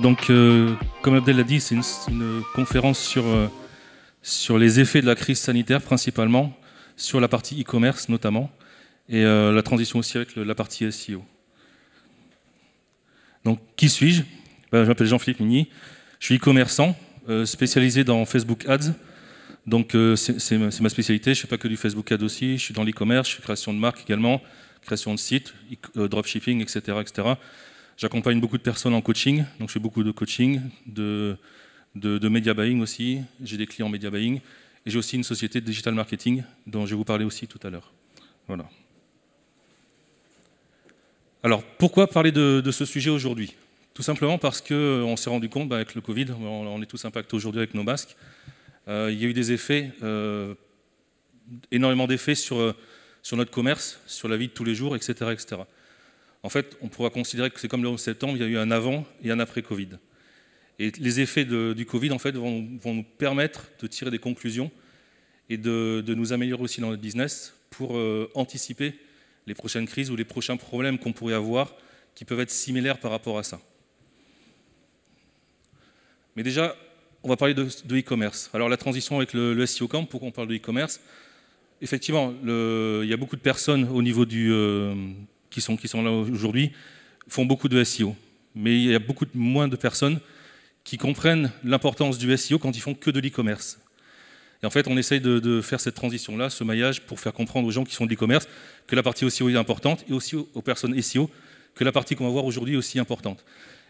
Donc, comme Abdel l'a dit, c'est une conférence sur les effets de la crise sanitaire principalement, sur la partie e-commerce notamment, et la transition aussi avec la partie SEO. Donc, qui suis-je? Je m'appelle Jean-Philippe Migny, je suis e-commerçant, spécialisé dans Facebook Ads. Donc, c'est ma spécialité, je ne fais pas que du Facebook Ads aussi, je suis dans l'e-commerce, je fais création de marque également, création de sites, dropshipping, etc. etc. J'accompagne beaucoup de personnes en coaching, donc je fais beaucoup de coaching, de media buying aussi, j'ai des clients media buying, et j'ai aussi une société de digital marketing dont je vais vous parler aussi tout à l'heure. Voilà. Alors, pourquoi parler de ce sujet aujourd'hui? Tout simplement parce qu'on s'est rendu compte, avec le Covid, on est tous impactés aujourd'hui avec nos masques, il y a eu des effets, énormément d'effets sur notre commerce, sur la vie de tous les jours, etc. etc. En fait, on pourra considérer que c'est comme le 11 septembre, il y a eu un avant et un après Covid. Et les effets du Covid, en fait, vont nous permettre de tirer des conclusions et de nous améliorer aussi dans notre business pour anticiper les prochaines crises ou les prochains problèmes qu'on pourrait avoir qui peuvent être similaires par rapport à ça. Mais déjà, on va parler de e-commerce. Alors la transition avec le SEO Camp, pourquoi on parle de e-commerce? Effectivement, il y a beaucoup de personnes au niveau qui sont là aujourd'hui, font beaucoup de SEO. Mais il y a beaucoup moins de personnes qui comprennent l'importance du SEO quand ils font que de l'e-commerce. Et en fait, on essaye de faire cette transition-là, ce maillage, pour faire comprendre aux gens qui font de l'e-commerce que la partie SEO est importante, et aussi aux personnes SEO que la partie qu'on va voir aujourd'hui est aussi importante.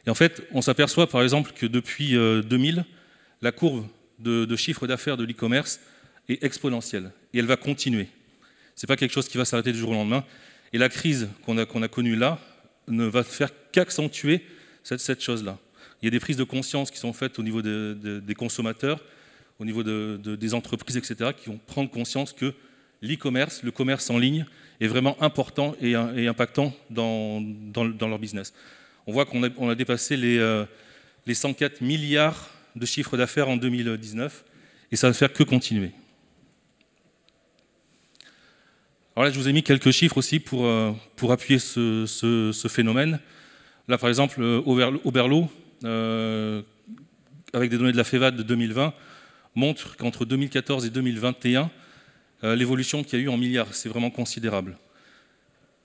Et en fait, on s'aperçoit par exemple que depuis 2000, la courbe de chiffre d'affaires de l'e-commerce est exponentielle, et elle va continuer. Ce n'est pas quelque chose qui va s'arrêter du jour au lendemain. Et la crise qu'on a connue là ne va faire qu'accentuer cette chose-là. Il y a des prises de conscience qui sont faites au niveau des consommateurs, au niveau des entreprises, etc., qui vont prendre conscience que l'e-commerce, le commerce en ligne, est vraiment important et impactant dans leur business. On voit qu'on a dépassé les 104 milliards de chiffre d'affaires en 2019, et ça ne va faire que continuer. Alors là, je vous ai mis quelques chiffres aussi pour appuyer ce phénomène. Là, par exemple, Oberlo, avec des données de la FEVAD de 2020, montre qu'entre 2014 et 2021, l'évolution qu'il y a eu en milliards, c'est vraiment considérable.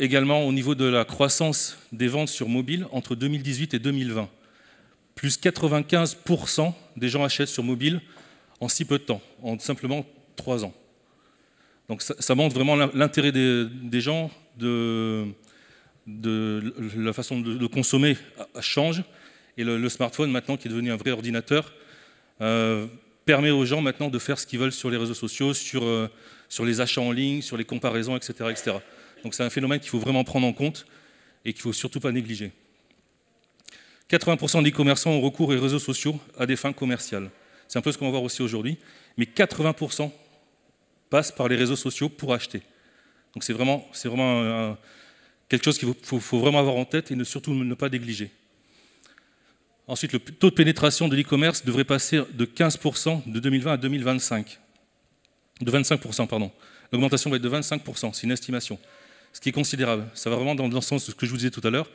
Également, au niveau de la croissance des ventes sur mobile, entre 2018 et 2020, plus 95% des gens achètent sur mobile en si peu de temps, en simplement 3 ans. Donc ça montre vraiment l'intérêt des gens, la façon de consommer change, et le smartphone maintenant qui est devenu un vrai ordinateur permet aux gens maintenant de faire ce qu'ils veulent sur les réseaux sociaux, sur les achats en ligne, sur les comparaisons, etc. etc. Donc c'est un phénomène qu'il faut vraiment prendre en compte et qu'il ne faut surtout pas négliger. 80% des e-commerçants ont recours aux réseaux sociaux à des fins commerciales. C'est un peu ce qu'on va voir aussi aujourd'hui, mais 80% passent par les réseaux sociaux pour acheter. Donc c'est vraiment quelque chose qu'il faut vraiment avoir en tête et surtout ne pas négliger. Ensuite, le taux de pénétration de l'e-commerce devrait passer de 15% de 2020 à 2025. De 25%, pardon. L'augmentation va être de 25%, c'est une estimation. Ce qui est considérable. Ça va vraiment dans le sens de ce que je vous disais tout à l'heure.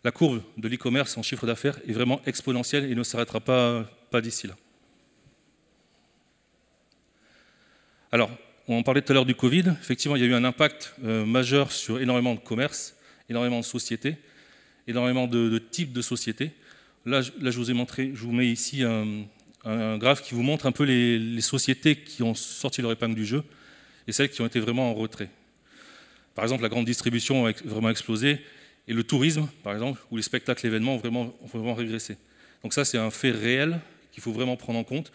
La courbe de l'e-commerce en chiffre d'affaires est vraiment exponentielle et ne s'arrêtera pas d'ici là. Alors, on parlait tout à l'heure du Covid. Effectivement, il y a eu un impact majeur sur énormément de commerces, énormément de sociétés, énormément de types de sociétés. Là, je vous ai montré, je vous mets ici un graphe qui vous montre un peu les sociétés qui ont sorti leur épingle du jeu et celles qui ont été vraiment en retrait. Par exemple, la grande distribution a vraiment explosé et le tourisme, par exemple, ou les spectacles événements ont vraiment régressé. Donc ça, c'est un fait réel qu'il faut vraiment prendre en compte.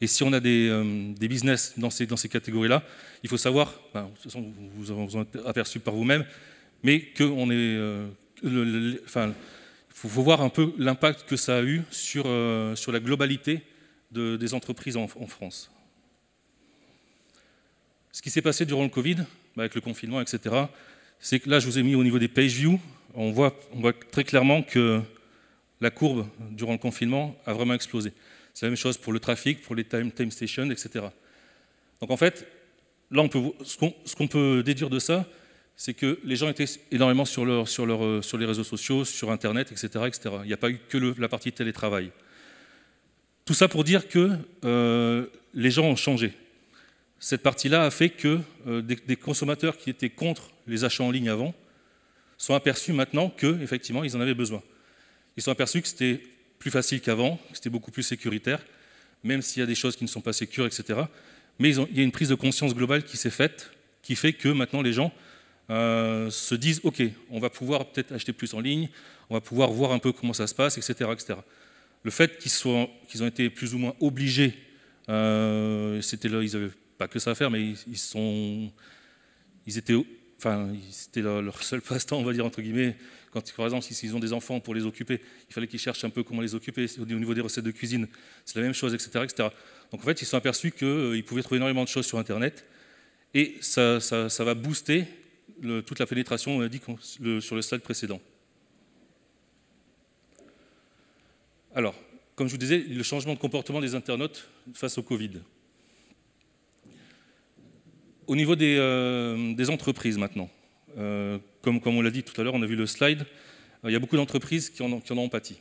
Et si on a des business dans ces catégories-là, il faut savoir, de toute façon, vous en êtes aperçu par vous-même, mais qu'on est... il faut voir un peu l'impact que ça a eu sur la globalité des entreprises en France. Ce qui s'est passé durant le Covid, avec le confinement, etc., c'est que là, je vous ai mis au niveau des page views, on voit très clairement que la courbe durant le confinement a vraiment explosé. C'est la même chose pour le trafic, pour les time stations, etc. Donc en fait, là, ce qu'on peut déduire de ça, c'est que les gens étaient énormément sur les réseaux sociaux, sur Internet, etc. etc. Il n'y a pas eu que la partie télétravail. Tout ça pour dire que les gens ont changé. Cette partie-là a fait que des consommateurs qui étaient contre les achats en ligne avant sont aperçus maintenant qu'effectivement, ils en avaient besoin. Ils sont aperçus que c'était plus facile qu'avant, que c'était beaucoup plus sécuritaire, même s'il y a des choses qui ne sont pas sécures, etc. Mais il y a une prise de conscience globale qui s'est faite, qui fait que maintenant les gens se disent « Ok, on va pouvoir peut-être acheter plus en ligne, on va pouvoir voir un peu comment ça se passe, etc. etc. » Le fait qu'ils ont été plus ou moins obligés, ils n'avaient pas que ça à faire, mais c'était leur seul passe-temps, on va dire, entre guillemets. Quand, par exemple, s'ils ont des enfants pour les occuper, il fallait qu'ils cherchent un peu comment les occuper. Au niveau des recettes de cuisine, c'est la même chose, etc. etc. Donc en fait, ils se sont aperçus qu'ils pouvaient trouver énormément de choses sur Internet, et ça va booster toute la pénétration, on a dit, sur le slide précédent. Alors, comme je vous disais, le changement de comportement des internautes face au Covid. Au niveau des entreprises maintenant, comme on l'a dit tout à l'heure, on a vu le slide, il y a beaucoup d'entreprises qui en ont pâti.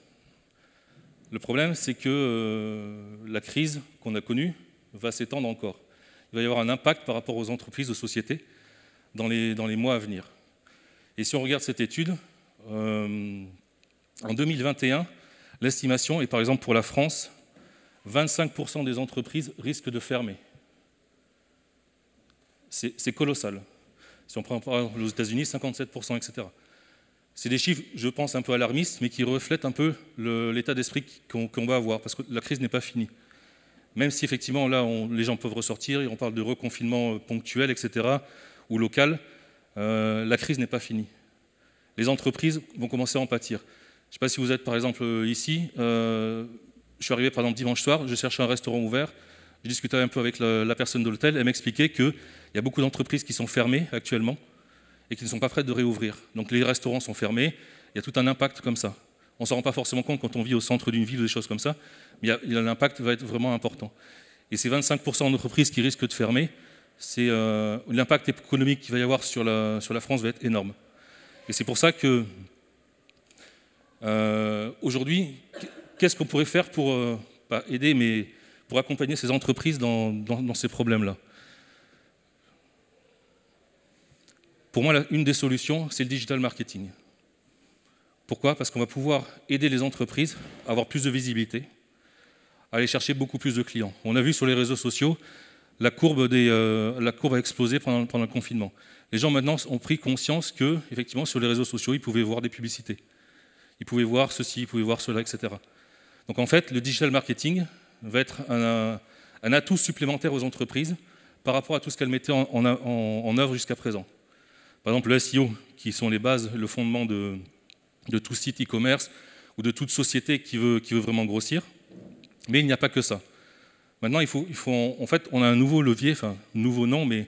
Le problème, c'est que la crise qu'on a connue va s'étendre encore. Il va y avoir un impact par rapport aux entreprises, aux sociétés, dans les mois à venir. Et si on regarde cette étude, en 2021, l'estimation est par exemple pour la France, 25% des entreprises risquent de fermer. C'est colossal. Si on prend par exemple aux États-Unis, 57%, etc. C'est des chiffres, je pense, un peu alarmistes, mais qui reflètent un peu l'état d'esprit qu'on va avoir, parce que la crise n'est pas finie. Même si effectivement, là, les gens peuvent ressortir, et on parle de reconfinement ponctuel, etc., ou local, la crise n'est pas finie. Les entreprises vont commencer à en pâtir. Je ne sais pas si vous êtes, par exemple, ici. Je suis arrivé, par exemple, dimanche soir, je cherchais un restaurant ouvert. Je discutais un peu avec la personne de l'hôtel. Elle m'expliquait qu'il y a beaucoup d'entreprises qui sont fermées actuellement et qui ne sont pas prêtes de réouvrir. Donc les restaurants sont fermés. Il y a tout un impact comme ça. On ne s'en rend pas forcément compte quand on vit au centre d'une ville ou des choses comme ça, mais l'impact va être vraiment important. Et ces 25% d'entreprises qui risquent de fermer, l'impact économique qu'il va y avoir sur la France va être énorme. Et c'est pour ça que aujourd'hui, qu'est-ce qu'on pourrait faire pour pas aider, mais pour accompagner ces entreprises dans ces problèmes-là? Pour moi, une des solutions, c'est le digital marketing. Pourquoi? Parce qu'on va pouvoir aider les entreprises à avoir plus de visibilité, à aller chercher beaucoup plus de clients. On a vu sur les réseaux sociaux, la courbe a explosé pendant le confinement. Les gens maintenant ont pris conscience que, effectivement, sur les réseaux sociaux, ils pouvaient voir des publicités. Ils pouvaient voir ceci, ils pouvaient voir cela, etc. Donc en fait, le digital marketing va être un atout supplémentaire aux entreprises par rapport à tout ce qu'elles mettaient en œuvre jusqu'à présent. Par exemple, le SEO, qui sont les bases, le fondement de tout site e-commerce ou de toute société qui veut vraiment grossir. Mais il n'y a pas que ça. Maintenant, en fait, on a un nouveau levier, enfin, nouveau non, mais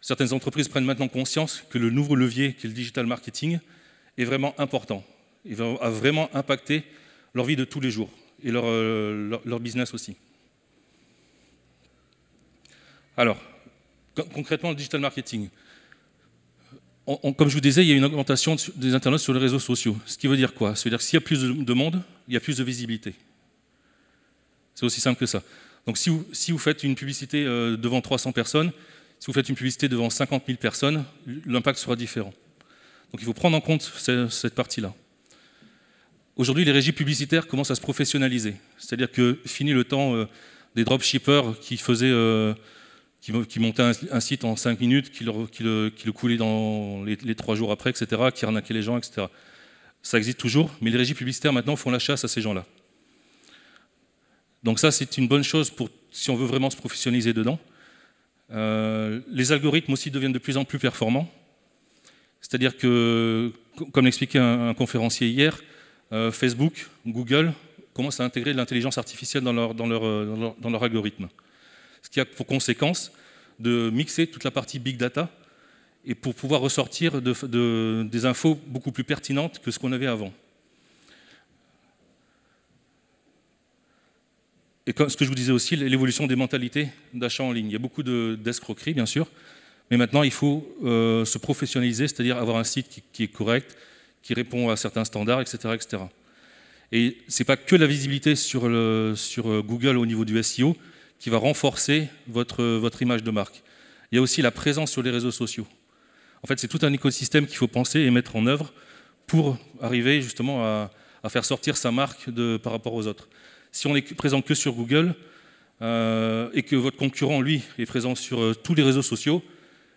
certaines entreprises prennent maintenant conscience que le nouveau levier, qui est le digital marketing, est vraiment important. Il va vraiment impacter leur vie de tous les jours et leur business aussi. Alors, concrètement, le digital marketing. Comme je vous disais, il y a une augmentation des internautes sur les réseaux sociaux. Ce qui veut dire quoi? Ça veut dire que s'il y a plus de monde, il y a plus de visibilité. C'est aussi simple que ça. Donc si vous faites une publicité devant 300 personnes, si vous faites une publicité devant 50 000 personnes, l'impact sera différent. Donc il faut prendre en compte cette partie-là. Aujourd'hui, les régies publicitaires commencent à se professionnaliser. C'est-à-dire que fini le temps des dropshippers qui montaient un site en 5 minutes, qui le coulaient dans les 3 jours après, etc., qui arnaquaient les gens, etc. Ça existe toujours, mais les régies publicitaires maintenant font la chasse à ces gens-là. Donc ça, c'est une bonne chose si on veut vraiment se professionnaliser dedans. Les algorithmes aussi deviennent de plus en plus performants. C'est-à-dire que, comme l'expliquait un conférencier hier, Facebook, Google commencent à intégrer de l'intelligence artificielle dans leur algorithme. Ce qui a pour conséquence de mixer toute la partie big data et pour pouvoir ressortir des infos beaucoup plus pertinentes que ce qu'on avait avant. Et comme ce que je vous disais aussi, l'évolution des mentalités d'achat en ligne. Il y a beaucoup d'escroqueries, bien sûr, Mais maintenant, il faut se professionnaliser, c'est-à-dire avoir un site qui est correct, qui répond à certains standards, etc. etc. Et ce n'est pas que la visibilité sur Google au niveau du SEO qui va renforcer votre image de marque. Il y a aussi la présence sur les réseaux sociaux. En fait, c'est tout un écosystème qu'il faut penser et mettre en œuvre pour arriver justement à faire sortir sa marque par rapport aux autres. Si on est présent que sur Google et que votre concurrent, lui, est présent sur tous les réseaux sociaux,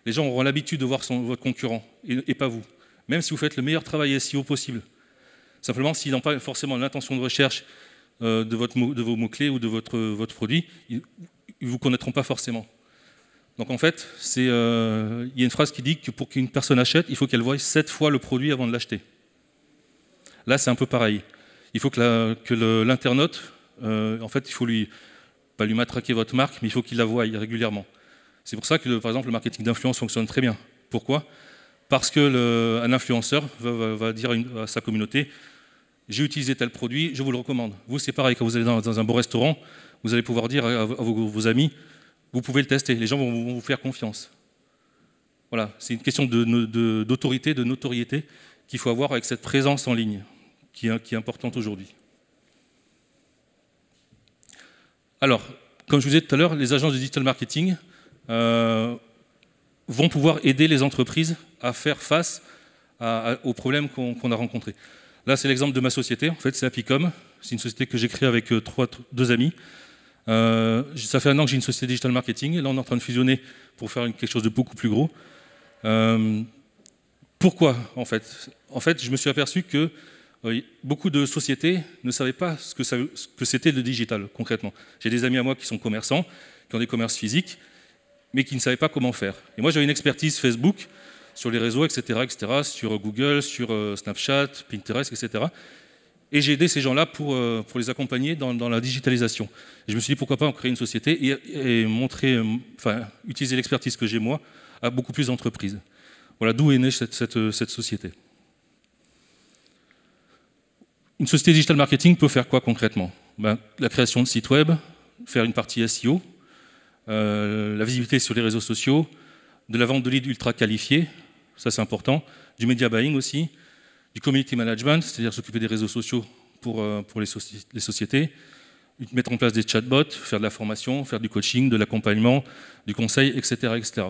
les gens auront l'habitude de voir votre concurrent et pas vous. Même si vous faites le meilleur travail SEO possible. Simplement, s'ils n'ont pas forcément l'intention de recherche de vos mots-clés ou de votre produit, ils ne vous connaîtront pas forcément. Donc en fait, il y a une phrase qui dit que pour qu'une personne achète, il faut qu'elle voie 7 fois le produit avant de l'acheter. Là, c'est un peu pareil. Il faut que l'internaute, en fait, il faut pas lui matraquer votre marque, mais il faut qu'il la voie régulièrement. C'est pour ça que, par exemple, le marketing d'influence fonctionne très bien. Pourquoi ? Parce qu'un influenceur va dire à sa communauté « J'ai utilisé tel produit, je vous le recommande ». Vous, c'est pareil, quand vous allez dans un bon restaurant, vous allez pouvoir dire à vos amis « Vous pouvez le tester », les gens vont vous faire confiance. Voilà, c'est une question d'autorité, de notoriété qu'il faut avoir avec cette présence en ligne, qui est importante aujourd'hui. Alors, comme je vous disais tout à l'heure, les agences de digital marketing vont pouvoir aider les entreprises à faire face aux problèmes qu'on a rencontrés. Là, c'est l'exemple de ma société. En fait, c'est Apicom. C'est une société que j'ai créée avec deux amis. Ça fait 1 an que j'ai une société digital marketing. Et là, on est en train de fusionner pour faire quelque chose de beaucoup plus gros. Pourquoi, en fait ? En fait, je me suis aperçu que beaucoup de sociétés ne savaient pas ce que c'était le digital, concrètement. J'ai des amis à moi qui sont commerçants, qui ont des commerces physiques, mais qui ne savaient pas comment faire. Et moi, j'avais une expertise Facebook, sur les réseaux, etc., sur Google, sur Snapchat, Pinterest, etc. Et j'ai aidé ces gens-là pour les accompagner dans la digitalisation. Et je me suis dit, pourquoi pas en créer une société et utiliser l'expertise que j'ai moi à beaucoup plus d'entreprises. Voilà d'où est née cette société. Une société digital marketing peut faire quoi concrètement ? La création de sites web, faire une partie SEO, la visibilité sur les réseaux sociaux, de la vente de leads ultra qualifiés, ça c'est important, du media buying aussi, du community management, c'est-à-dire s'occuper des réseaux sociaux pour les sociétés, mettre en place des chatbots, faire de la formation, faire du coaching, de l'accompagnement, du conseil, etc., etc.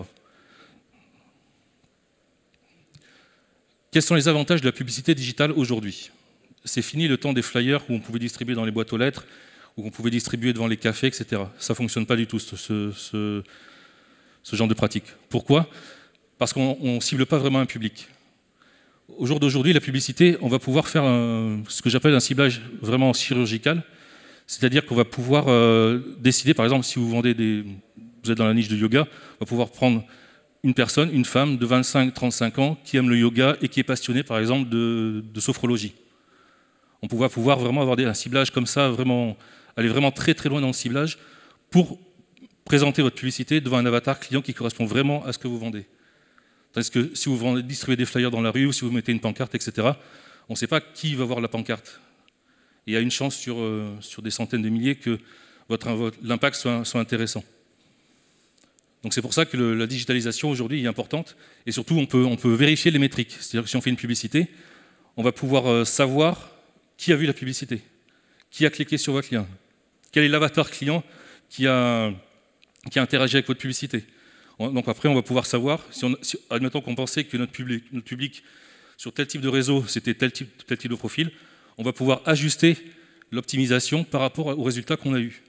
Quels sont les avantages de la publicité digitale aujourd'hui ? C'est fini le temps des flyers où on pouvait distribuer dans les boîtes aux lettres, où on pouvait distribuer devant les cafés, etc. Ça ne fonctionne pas du tout, ce genre de pratique. Pourquoi ? Parce qu'on ne cible pas vraiment un public. Au jour d'aujourd'hui, la publicité, on va pouvoir faire ce que j'appelle un ciblage vraiment chirurgical, c'est-à-dire qu'on va pouvoir décider, par exemple, si vous êtes dans la niche de yoga, on va pouvoir prendre une personne, une femme de 25-35 ans qui aime le yoga et qui est passionnée, par exemple, de sophrologie. On va pouvoir vraiment avoir un ciblage comme ça, aller vraiment très très loin dans le ciblage pour présenter votre publicité devant un avatar client qui correspond vraiment à ce que vous vendez. Tandis que si vous distribuez des flyers dans la rue ou si vous mettez une pancarte, etc., on ne sait pas qui va voir la pancarte. Et il y a une chance sur des centaines de milliers que l'impact soit intéressant. Donc c'est pour ça que la digitalisation aujourd'hui est importante. Et surtout, on peut vérifier les métriques. C'est-à-dire que si on fait une publicité, on va pouvoir savoir qui a vu la publicité, qui a cliqué sur votre lien, quel est l'avatar client qui a interagi avec votre publicité. Donc après, on va pouvoir savoir, admettons qu'on pensait que notre public sur tel type de réseau, c'était tel type de profil, on va pouvoir ajuster l'optimisation par rapport aux résultats qu'on a eus.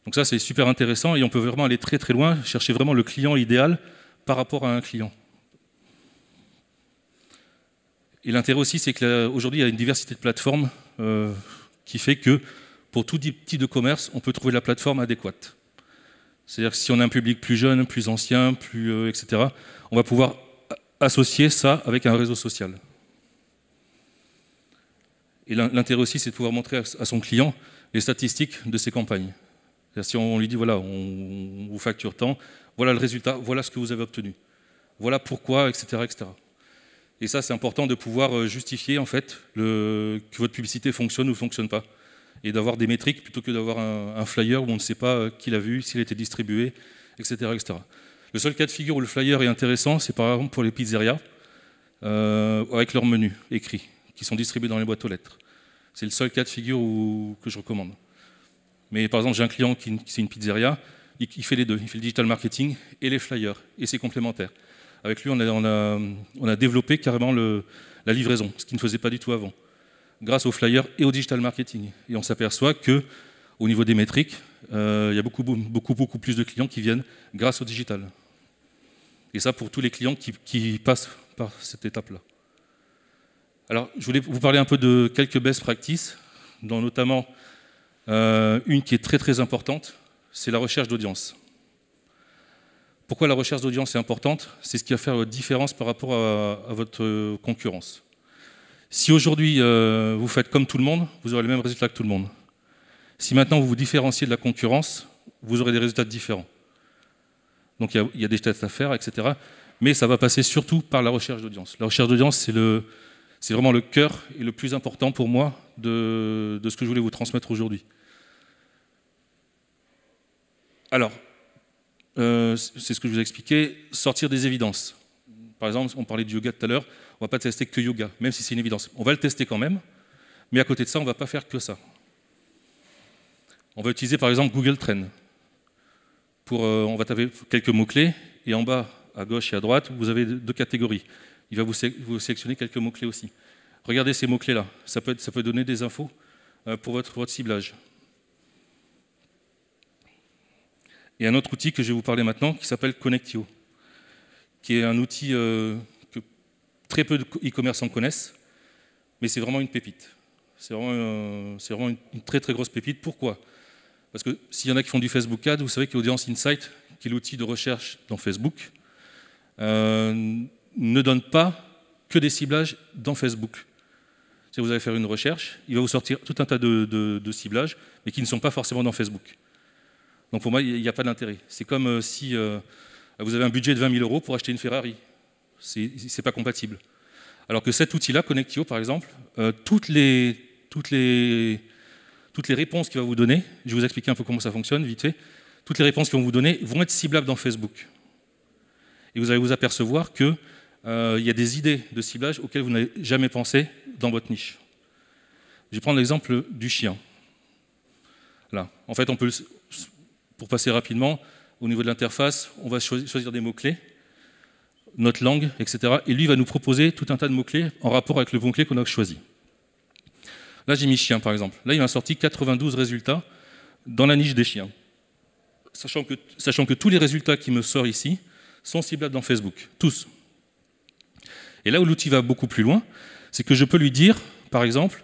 Donc ça, c'est super intéressant et on peut vraiment aller très très loin, chercher vraiment le client idéal par rapport à un client. Et l'intérêt aussi, c'est qu'aujourd'hui, il y a une diversité de plateformes qui fait que pour tout type de commerce, on peut trouver la plateforme adéquate. C'est-à-dire que si on a un public plus jeune, plus ancien, etc., on va pouvoir associer ça avec un réseau social. Et l'intérêt aussi, c'est de pouvoir montrer à son client les statistiques de ses campagnes. C'est-à-dire si on lui dit, voilà, on vous facture tant, voilà le résultat, voilà ce que vous avez obtenu. Voilà pourquoi, etc., etc. Et ça, c'est important de pouvoir justifier en fait que votre publicité fonctionne ou ne fonctionne pas. Et d'avoir des métriques plutôt que d'avoir un flyer où on ne sait pas qui l'a vu, s'il a été distribué, etc., etc. Le seul cas de figure où le flyer est intéressant, c'est par exemple pour les pizzerias, avec leur menu écrit, qui sont distribués dans les boîtes aux lettres. C'est le seul cas de figure que je recommande. Mais par exemple, j'ai un client qui c'est une pizzeria, il fait les deux, il fait le digital marketing et les flyers, et c'est complémentaire. Avec lui, on a développé carrément la livraison, ce qu'il ne faisait pas du tout avant, grâce aux flyers et au digital marketing. Et on s'aperçoit qu'au niveau des métriques, il y a beaucoup plus de clients qui viennent grâce au digital. Et ça pour tous les clients qui passent par cette étape-là. Alors, je voulais vous parler un peu de quelques best practices, dont notamment une qui est très importante, c'est la recherche d'audience. Pourquoi la recherche d'audience est importante? C'est ce qui va faire la différence par rapport à votre concurrence. Si aujourd'hui vous faites comme tout le monde, vous aurez le même résultat que tout le monde. Si maintenant vous vous différenciez de la concurrence, vous aurez des résultats différents. Donc il y a des tests à faire, etc. Mais ça va passer surtout par la recherche d'audience. La recherche d'audience, c'est vraiment le cœur et le plus important pour moi de ce que je voulais vous transmettre aujourd'hui. Alors, c'est ce que je vous ai expliqué, sortir des évidences. Par exemple, on parlait du yoga tout à l'heure, on ne va pas tester que yoga, même si c'est une évidence. On va le tester quand même, mais à côté de ça, on ne va pas faire que ça. On va utiliser par exemple Google Trends. On va taper quelques mots-clés, et en bas, à gauche et à droite, vous avez deux catégories. Il va vous sélectionner quelques mots-clés aussi. Regardez ces mots-clés-là, ça peut donner des infos pour votre ciblage. Et un autre outil que je vais vous parler maintenant, qui s'appelle Connectio, qui est un outil que très peu de e-commerçants connaissent, mais c'est vraiment une pépite. C'est vraiment une très grosse pépite. Pourquoi? Parce que s'il y en a qui font du Facebook Ads, vous savez qu'Audience Insight, qui est l'outil de recherche dans Facebook, ne donne pas que des ciblages dans Facebook. Si vous allez faire une recherche, il va vous sortir tout un tas de ciblages, mais qui ne sont pas forcément dans Facebook. Donc pour moi, il n'y a pas d'intérêt. C'est comme si vous avez un budget de 20 000 € pour acheter une Ferrari. C'est pas compatible. Alors que cet outil-là, Connectio par exemple, toutes les réponses qu'il va vous donner, je vais vous expliquer un peu comment ça fonctionne, vite fait, toutes les réponses qu'ils vont vous donner vont être ciblables dans Facebook. Et vous allez vous apercevoir qu'il y a des idées de ciblage auxquelles vous n'avez jamais pensé dans votre niche. Je vais prendre l'exemple du chien. Là. En fait, pour passer rapidement, au niveau de l'interface, on va choisir des mots-clés, notre langue, etc. Et lui va nous proposer tout un tas de mots-clés en rapport avec le mot-clé qu'on a choisi. Là, j'ai mis chien, par exemple. Là, il m'a sorti 92 résultats dans la niche des chiens. Sachant que tous les résultats qui me sortent ici sont ciblables dans Facebook. Tous. Et là où l'outil va beaucoup plus loin, c'est que je peux lui dire, par exemple,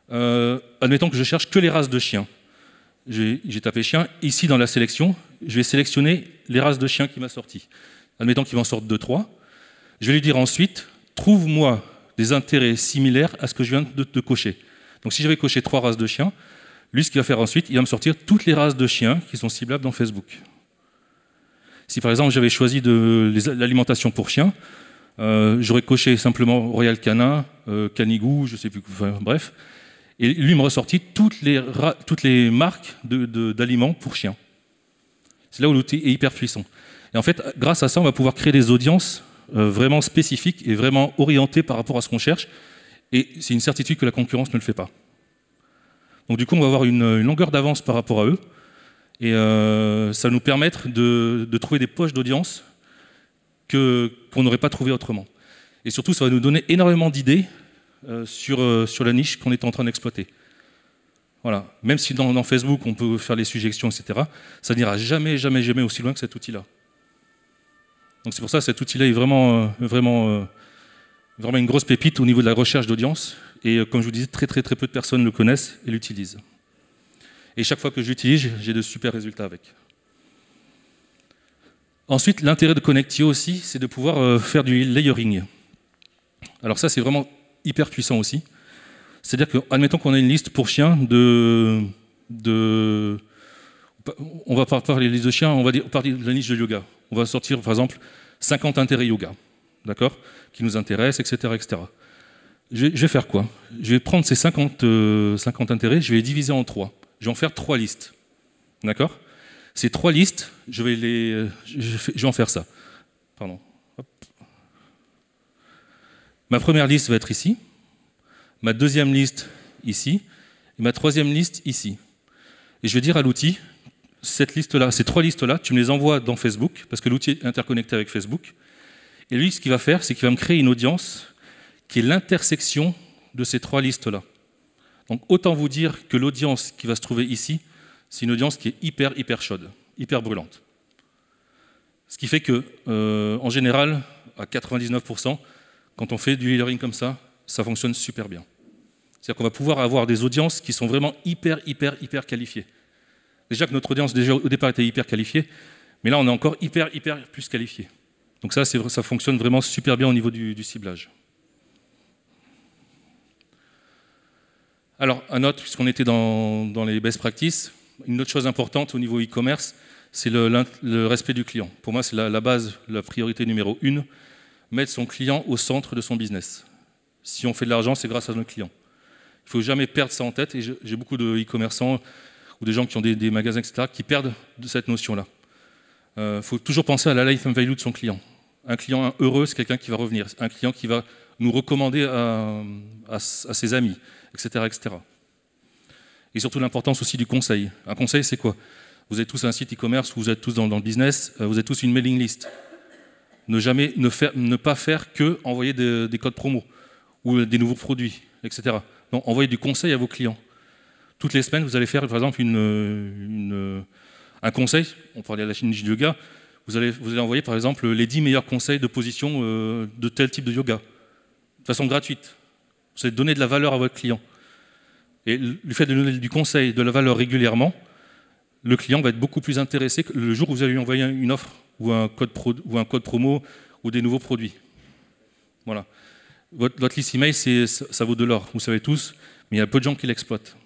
admettons que je cherche que les races de chiens. J'ai tapé chien. Ici, dans la sélection, je vais sélectionner les races de chiens qui m'a sorti. Admettons qu'il m'en sorte 2-3. Je vais lui dire ensuite, trouve-moi des intérêts similaires à ce que je viens de cocher. Donc si j'avais coché 3 races de chiens, lui, ce qu'il va faire ensuite, il va me sortir toutes les races de chiens qui sont ciblables dans Facebook. Si par exemple j'avais choisi l'alimentation pour chiens, j'aurais coché simplement Royal Canin, Canigou, je ne sais plus, enfin, bref, et lui me ressortit toutes les marques d'aliments pour chiens. C'est là où l'outil est hyper puissant. Et en fait, grâce à ça, on va pouvoir créer des audiences vraiment spécifiques et vraiment orientées par rapport à ce qu'on cherche. Et c'est une certitude que la concurrence ne le fait pas. Donc du coup, on va avoir une longueur d'avance par rapport à eux. Et ça va nous permettre de trouver des poches d'audience qu'on n'aurait pas trouvées autrement. Et surtout, ça va nous donner énormément d'idées sur la niche qu'on est en train d'exploiter. Voilà. Même si dans Facebook, on peut faire les suggestions, etc., ça n'ira jamais aussi loin que cet outil-là. Donc c'est pour ça que cet outil-là est vraiment une grosse pépite au niveau de la recherche d'audience. Et comme je vous disais, très peu de personnes le connaissent et l'utilisent. Et chaque fois que je l'utilise, j'ai de super résultats avec. Ensuite, l'intérêt de Connectio aussi, c'est de pouvoir faire du layering. Alors ça, c'est vraiment hyper puissant aussi. C'est-à-dire que, admettons qu'on a une liste pour chiens on va pas parler de liste de chiens, on va parler de la niche de yoga. On va sortir, par exemple, 50 intérêts yoga, d'accord, qui nous intéressent, etc., etc. Je vais faire quoi? Je vais prendre ces 50 intérêts, je vais les diviser en 3. Je vais en faire 3 listes, d'accord? Ces 3 listes, je vais en faire ça. Pardon. Hop. Ma première liste va être ici, ma deuxième liste ici, et ma troisième liste ici. Et je vais dire à l'outil, cette liste-là, ces 3 listes-là, tu me les envoies dans Facebook, parce que l'outil est interconnecté avec Facebook. Et lui, ce qu'il va faire, c'est qu'il va me créer une audience qui est l'intersection de ces 3 listes-là. Donc autant vous dire que l'audience qui va se trouver ici, c'est une audience qui est hyper chaude, hyper brûlante. Ce qui fait que, en général, à 99%, quand on fait du e-learning comme ça fonctionne super bien. C'est-à-dire qu'on va pouvoir avoir des audiences qui sont vraiment hyper qualifiées. Déjà que notre audience, déjà, au départ, était hyper qualifiée, mais là, on est encore hyper plus qualifié. Donc ça fonctionne vraiment super bien au niveau du ciblage. Alors, un autre, puisqu'on était dans les best practices, une autre chose importante au niveau e-commerce, c'est le respect du client. Pour moi, c'est la base, la priorité numéro 1, mettre son client au centre de son business. Si on fait de l'argent, c'est grâce à notre client. Il ne faut jamais perdre ça en tête, et j'ai beaucoup de e-commerçants ou des gens qui ont des magasins, etc., qui perdent de cette notion-là. Il faut toujours penser à la lifetime value de son client. Un client heureux, c'est quelqu'un qui va revenir. Un client qui va nous recommander à ses amis, etc., etc. Et surtout l'importance aussi du conseil. Un conseil, c'est quoi? Vous avez tous un site e-commerce, vous êtes tous dans le business, vous êtes tous une mailing list. Ne pas faire que envoyer des codes promo ou des nouveaux produits, etc. Non, envoyez du conseil à vos clients. Toutes les semaines, vous allez faire, par exemple, un conseil. On parlait à la chaîne du yoga. Vous allez envoyer, par exemple, les 10 meilleurs conseils de position de tel type de yoga, de façon gratuite. Vous allez donner de la valeur à votre client. Et le fait de donner du conseil, de la valeur régulièrement, le client va être beaucoup plus intéressé que le jour où vous allez lui envoyer une offre ou un code promo ou des nouveaux produits. Voilà. Votre liste email, ça vaut de l'or, vous savez tous, mais il y a peu de gens qui l'exploitent.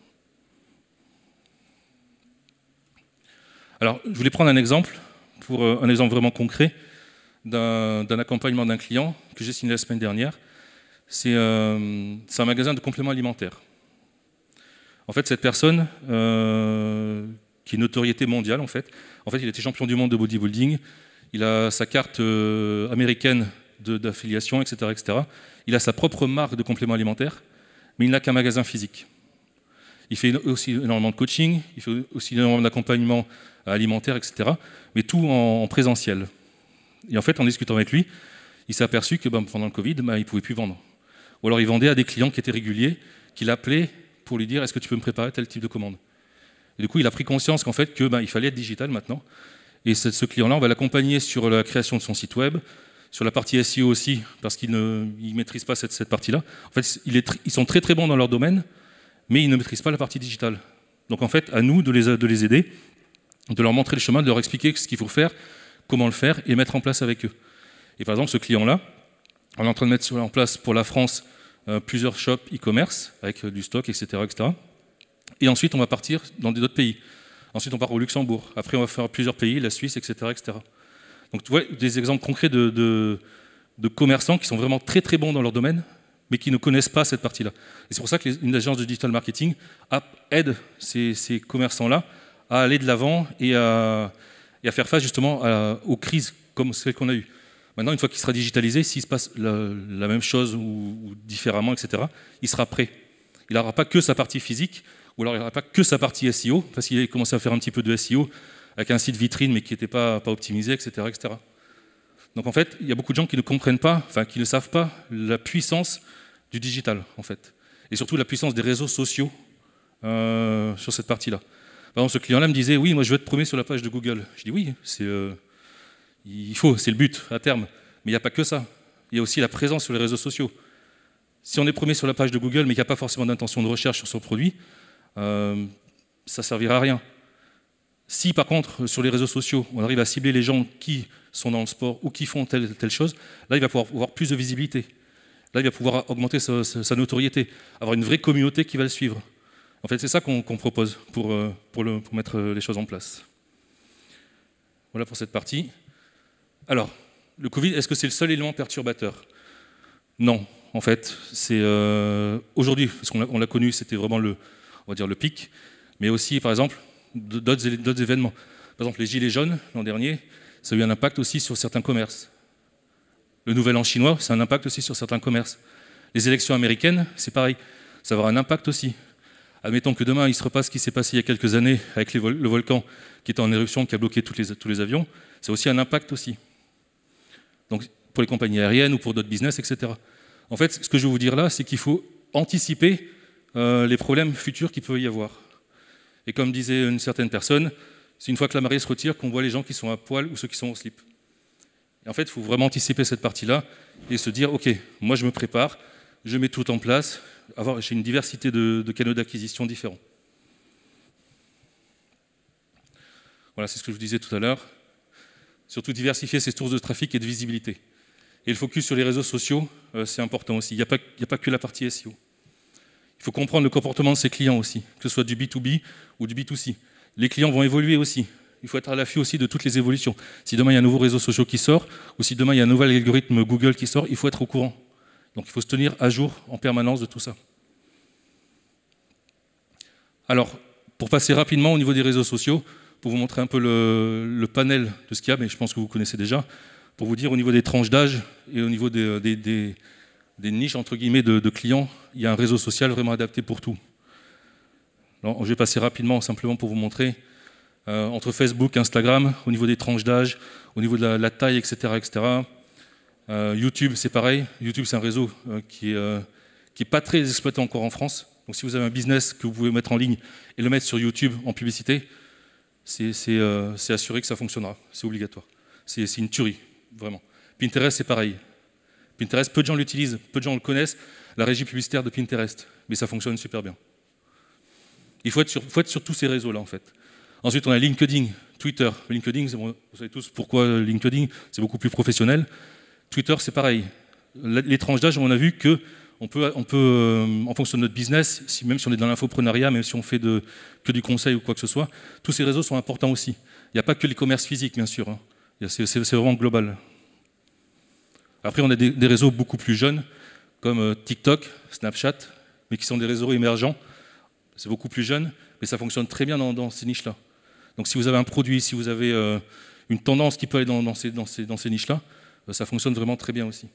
Alors, je voulais prendre un exemple, pour un exemple vraiment concret, d'un accompagnement d'un client que j'ai signé la semaine dernière. C'est un magasin de compléments alimentaires. En fait, cette personne, qui est notoriété mondiale, en fait, il était champion du monde de bodybuilding, il a sa carte américaine d'affiliation, etc., etc. Il a sa propre marque de compléments alimentaires, mais il n'a qu'un magasin physique. Il fait aussi énormément de coaching, il fait aussi énormément d'accompagnement alimentaire, etc., mais tout en présentiel. Et en fait, en discutant avec lui, il s'est aperçu que pendant le Covid, il ne pouvait plus vendre. Ou alors il vendait à des clients qui étaient réguliers, qui l'appelaient pour lui dire « Est-ce que tu peux me préparer tel type de commande ?» Et du coup, il a pris conscience qu'en fait, il fallait être digital maintenant. Et ce client-là, on va l'accompagner sur la création de son site web, sur la partie SEO aussi, parce qu'il ne maîtrise pas cette partie-là. En fait, ils sont très bons dans leur domaine, mais ils ne maîtrisent pas la partie digitale. Donc en fait, à nous de les aider, de leur montrer le chemin, de leur expliquer ce qu'il faut faire, comment le faire, et mettre en place avec eux. Et par exemple, ce client-là, on est en train de mettre en place pour la France plusieurs shops e-commerce, avec du stock, etc., etc. Et ensuite, on va partir dans d'autres pays. Ensuite, on part au Luxembourg. Après, on va faire plusieurs pays, la Suisse, etc., etc. Donc, tu vois, des exemples concrets de commerçants qui sont vraiment très bons dans leur domaine, mais qui ne connaissent pas cette partie-là. Et c'est pour ça qu'une agence de digital marketing aide ces commerçants-là à aller de l'avant et à faire face justement aux crises comme celles qu'on a eues. Maintenant, une fois qu'il sera digitalisé, s'il se passe la même chose ou différemment, etc., il sera prêt. Il n'aura pas que sa partie physique, ou alors il n'aura pas que sa partie SEO, parce qu'il a commencé à faire un petit peu de SEO avec un site vitrine, mais qui n'était pas optimisé, etc., etc. Donc en fait, il y a beaucoup de gens qui ne comprennent pas, qui ne savent pas la puissance du digital, en fait. Et surtout la puissance des réseaux sociaux sur cette partie-là. Par exemple, ce client-là me disait « Oui, moi je veux être premier sur la page de Google ». Je dis « Oui, c'est le but, à terme. Mais il n'y a pas que ça. Il y a aussi la présence sur les réseaux sociaux. Si on est premier sur la page de Google, mais qu'il n'y a pas forcément d'intention de recherche sur son produit, ça ne servira à rien. Si par contre, sur les réseaux sociaux, on arrive à cibler les gens qui sont dans le sport ou qui font telle chose, là, il va pouvoir avoir plus de visibilité. Là, il va pouvoir augmenter sa notoriété, avoir une vraie communauté qui va le suivre. En fait, c'est ça qu'on propose pour mettre les choses en place. Voilà pour cette partie. Alors, le Covid, est-ce que c'est le seul élément perturbateur? Non, en fait. C'est aujourd'hui, parce qu'on l'a connu, c'était vraiment on va dire le pic, mais aussi, par exemple, d'autres événements. Par exemple, les gilets jaunes, l'an dernier, ça a eu un impact aussi sur certains commerces. Le nouvel an chinois, c'est un impact aussi sur certains commerces. Les élections américaines, c'est pareil, ça va avoir un impact aussi. Admettons que demain, il se repasse ce qui s'est passé il y a quelques années avec le volcan qui était en éruption, qui a bloqué tous les avions, c'est aussi un impact aussi. Donc, pour les compagnies aériennes ou pour d'autres business, etc. En fait, ce que je veux vous dire là, c'est qu'il faut anticiper les problèmes futurs qu'il peut y avoir. Et comme disait une certaine personne, c'est une fois que la marée se retire qu'on voit les gens qui sont à poil ou ceux qui sont au slip. Et en fait, il faut vraiment anticiper cette partie-là et se dire, ok, moi je me prépare, je mets tout en place, j'ai une diversité de canaux d'acquisition différents. Voilà, c'est ce que je vous disais tout à l'heure. Surtout diversifier ses sources de trafic et de visibilité. Et le focus sur les réseaux sociaux, c'est important aussi. Il n'y a pas que la partie SEO. Il faut comprendre le comportement de ses clients aussi, que ce soit du B2B ou du B2C. Les clients vont évoluer aussi. Il faut être à l'affût aussi de toutes les évolutions. Si demain il y a un nouveau réseau social qui sort, ou si demain il y a un nouvel algorithme Google qui sort, il faut être au courant. Donc il faut se tenir à jour en permanence de tout ça. Alors, pour passer rapidement au niveau des réseaux sociaux, pour vous montrer un peu le panel de ce qu'il y a, mais je pense que vous connaissez déjà, pour vous dire au niveau des tranches d'âge et au niveau des niches entre guillemets de clients, il y a un réseau social vraiment adapté pour tout. Alors, je vais passer rapidement simplement pour vous montrer entre Facebook, Instagram, au niveau des tranches d'âge, au niveau de la taille, etc. etc. YouTube, c'est pareil. YouTube, c'est un réseau qui est pas très exploité encore en France. Donc si vous avez un business que vous pouvez mettre en ligne et le mettre sur YouTube en publicité, c'est assuré que ça fonctionnera. C'est obligatoire. C'est une tuerie, vraiment. Pinterest, c'est pareil. Pinterest, peu de gens l'utilisent, peu de gens le connaissent, la régie publicitaire de Pinterest, mais ça fonctionne super bien. Il faut être sur tous ces réseaux-là, en fait. Ensuite, on a LinkedIn, Twitter. LinkedIn, vous savez tous pourquoi LinkedIn, c'est beaucoup plus professionnel. Twitter, c'est pareil. Les tranches d'âge, on a vu qu'on peut en fonction de notre business, même si on est dans l'infoprenariat, même si on fait que du conseil ou quoi que ce soit, tous ces réseaux sont importants aussi. Il n'y a pas que les commerces physiques, bien sûr. Hein. C'est vraiment global. Après, on a des réseaux beaucoup plus jeunes, comme TikTok, Snapchat, mais qui sont des réseaux émergents. C'est beaucoup plus jeune, mais ça fonctionne très bien dans ces niches-là. Donc si vous avez un produit, si vous avez une tendance qui peut aller dans ces niches-là, ça fonctionne vraiment très bien aussi.